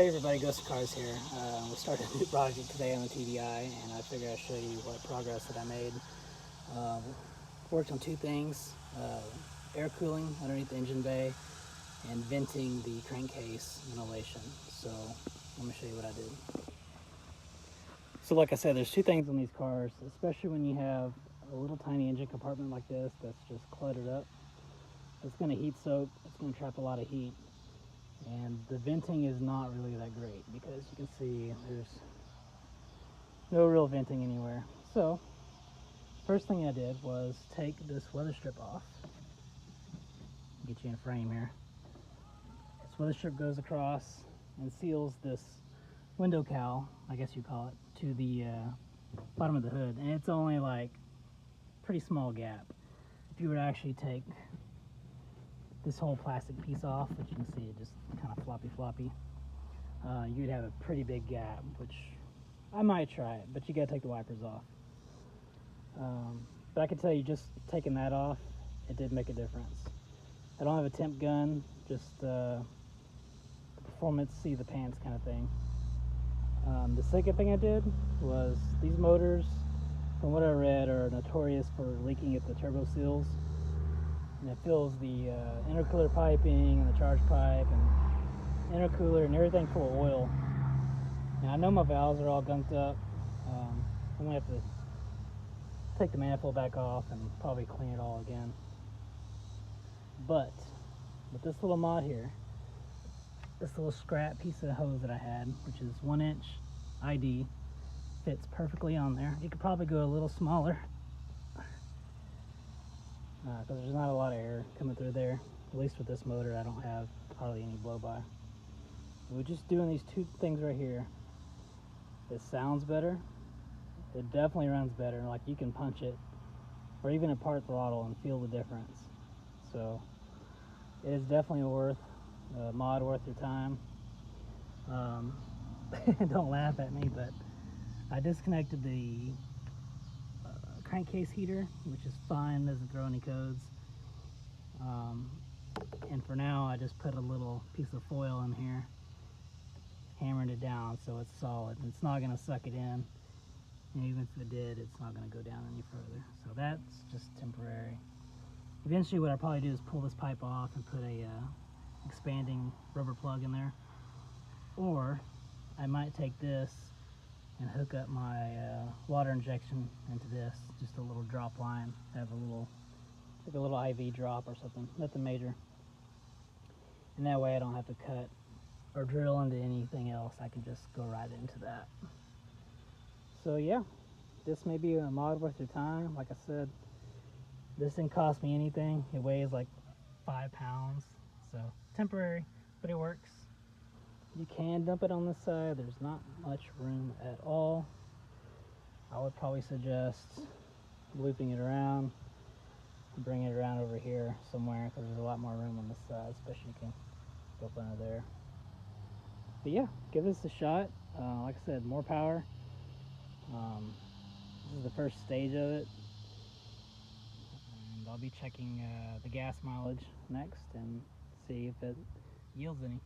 Hey everybody, Ghost Cars here. We started a new project today on the TDI, and I figured I'd show you what progress that I made. Worked on two things, air cooling underneath the engine bay and venting the crankcase ventilation. So let me show you what I did. So like I said, there's two things on these cars, especially when you have a little tiny engine compartment like this that's just cluttered up. It's going to heat soak, it's going to trap a lot of heat. And the venting is not really that great because you can see there's no real venting anywhere. So first thing I did was take this weather strip off. Get you in frame here. This weather strip goes across and seals this window cowl, I guess you call it, to the bottom of the hood. And it's only like a pretty small gap. If you were to actually take this whole plastic piece off, which you can see it just kind of floppy, you'd have a pretty big gap, which I might try it, but you gotta take the wipers off. But I can tell you, just taking that off, it did make a difference. I don't have a temp gun, just the performance, see the pants kind of thing. The second thing I did was these motors, from what I read, are notorious for leaking at the turbo seals. And it fills the intercooler piping and the charge pipe and intercooler and everything full of oil. Now I know my valves are all gunked up. I'm gonna have to take the manifold back off and probably clean it all again. But with this little mod here, this little scrap piece of hose that I had, which is 1 inch ID, fits perfectly on there. You could probably go a little smaller, because there's not a lot of air coming through there. At least with this motor, I don't have hardly any blow-by. We're just doing these two things right here. It sounds better. It definitely runs better. Like, you can punch it or even a part throttle and feel the difference. So it is definitely a mod worth your time. Don't laugh at me, but I disconnected the crankcase heater, which is fine, doesn't throw any codes. And for now, I just put a little piece of foil in here, hammered it down so it's solid. It's not going to suck it in, and even if it did, it's not going to go down any further. So that's just temporary. Eventually, what I'll probably do is pull this pipe off and put a expanding rubber plug in there, or I might take this and hook up my water injection into this, just a little drop line, have a little, like a little IV drop or something, nothing major. And that way I don't have to cut or drill into anything else. I can just go right into that. So yeah, this may be a mod worth your time. Like I said, this didn't cost me anything. It weighs like 5 pounds, so temporary, but it works. You can dump it on this side. There's not much room at all. I would probably suggest looping it around, bring it around over here somewhere, because there's a lot more room on this side, especially you can go up under there. But yeah, give this a shot. Like I said, more power. This is the first stage of it, and I'll be checking the gas mileage next and see if it yields any.